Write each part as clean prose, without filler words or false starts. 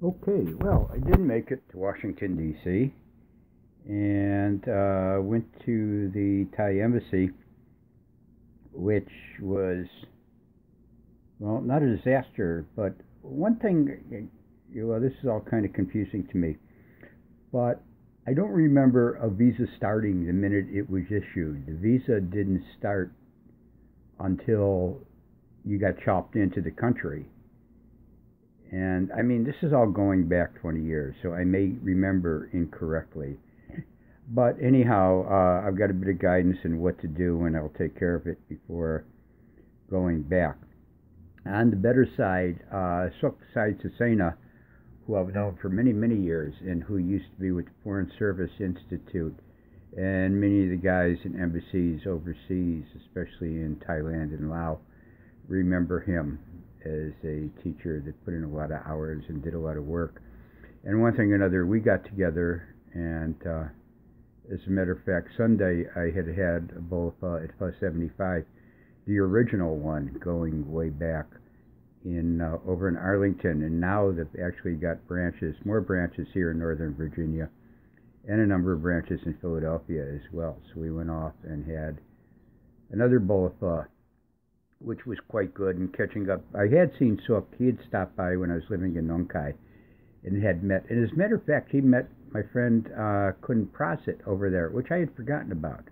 Okay, well, I did make it to Washington, D.C., and went to the Thai embassy, which was, well, not a disaster, but one thing, well, this is all kind of confusing to me, but I don't remember a visa starting the minute it was issued. The visa didn't start until you got chopped into the country. And I mean, this is all going back 20 years, so I may remember incorrectly. But anyhow, I've got a bit of guidance in what to do, and I'll take care of it before going back. On the better side, Side Sasena, who I've known for many, many years, and who used to be with the Foreign Service Institute, and many of the guys in embassies overseas, especially in Thailand and Laos, remember him as a teacher that put in a lot of hours and did a lot of work. And one thing or another, we got together, and as a matter of fact, Sunday I had a Boa at plus 75, the original one going way back in over in Arlington, and now they've actually got branches, more branches here in Northern Virginia, and a number of branches in Philadelphia as well. So we went off and had another Boa, which was quite good, and catching up. I had seen Sook. He had stopped by when I was living in Nong Khai and had met. And as a matter of fact, he met my friend Kun Prasit over there, which I had forgotten about.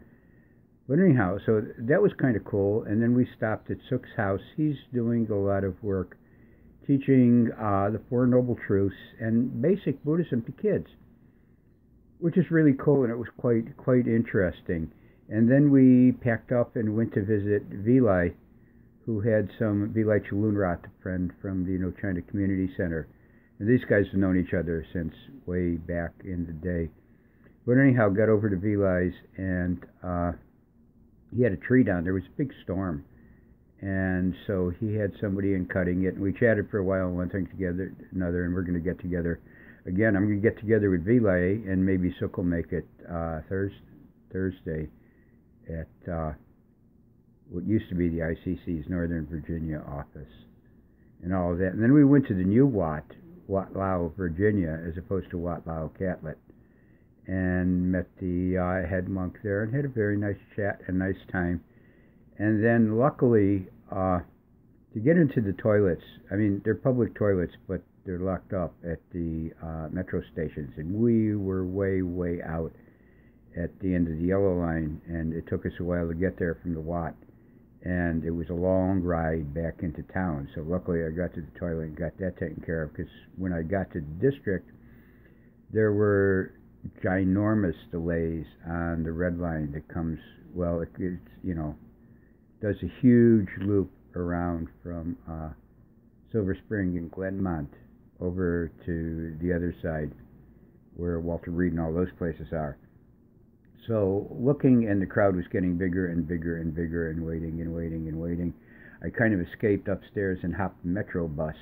But anyhow, so that was kind of cool. And then we stopped at Sook's house. He's doing a lot of work teaching the Four Noble Truths and basic Buddhism to kids, which is really cool, and it was quite interesting. And then we packed up and went to visit Vilai, who had some Vilai Chulunrat, a friend from the China Community Center. And these guys have known each other since way back in the day. But anyhow, got over to Vilai's, and he had a tree down. There was a big storm. And so he had somebody in cutting it. And we chatted for a while, one thing together, another, and we're going to get together again. I'm going to get together with Vilai, and maybe Sook will make it Thursday at what used to be the ICC's Northern Virginia office and all of that. And then we went to the new Wat Lao, Virginia, as opposed to Wat Lao, Catlet, and met the head monk there and had a very nice chat and nice time. And then luckily, to get into the toilets, I mean, they're public toilets, but they're locked up at the metro stations. And we were way out at the end of the yellow line, and it took us a while to get there from the Wat. And it was a long ride back into town. So luckily I got to the toilet and got that taken care of, because when I got to the district, there were ginormous delays on the red line that comes, well, it's, does a huge loop around from Silver Spring and Glenmont over to the other side where Walter Reed and all those places are. So looking, and the crowd was getting bigger and bigger and bigger, and waiting. I kind of escaped upstairs and hopped the metro bus,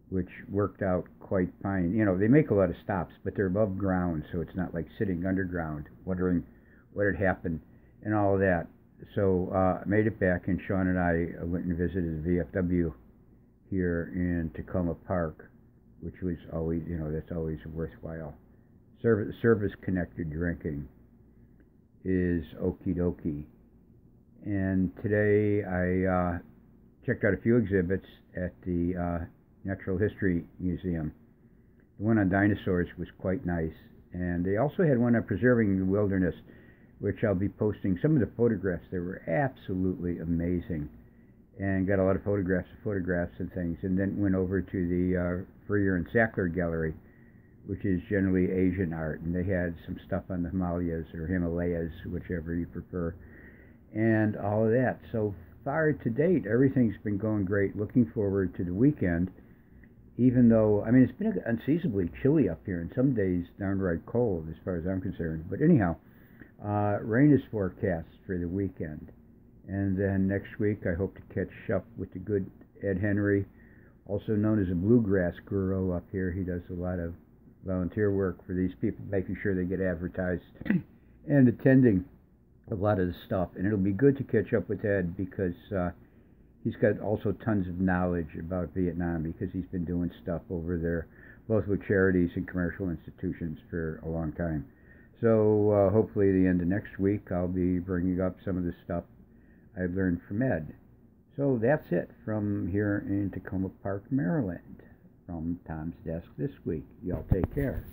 which worked out quite fine. They make a lot of stops, but they're above ground, so it's not like sitting underground wondering what had happened and all of that. So I made it back, and Sean and I went and visited the VFW here in Takoma Park, which was always, that's always worthwhile. Service-connected drinking is okie dokie. And today I checked out a few exhibits at the Natural History Museum. The one on dinosaurs was quite nice. And they also had one on preserving the wilderness, which I'll be posting some of the photographs. They were absolutely amazing. And got a lot of photographs and things. And then went over to the Freer and Sackler Gallery, which is generally Asian art, and they had some stuff on the Himalayas, whichever you prefer, and all of that. So far to date, everything's been going great. Looking forward to the weekend, even though, I mean, it's been unseasonably chilly up here, and some days downright cold as far as I'm concerned. But anyhow, rain is forecast for the weekend. And then next week, I hope to catch up with the good Ed Henry, also known as a bluegrass guru up here. He does a lot of volunteer work for these people, making sure they get advertised and attending a lot of the stuff. And it'll be good to catch up with Ed, because he's got also tons of knowledge about Vietnam because he's been doing stuff over there, both with charities and commercial institutions for a long time. So hopefully, at the end of next week, I'll be bringing up some of the stuff I've learned from Ed. So that's it from here in Takoma Park, Maryland, from Tom's Desk this week. Y'all take care.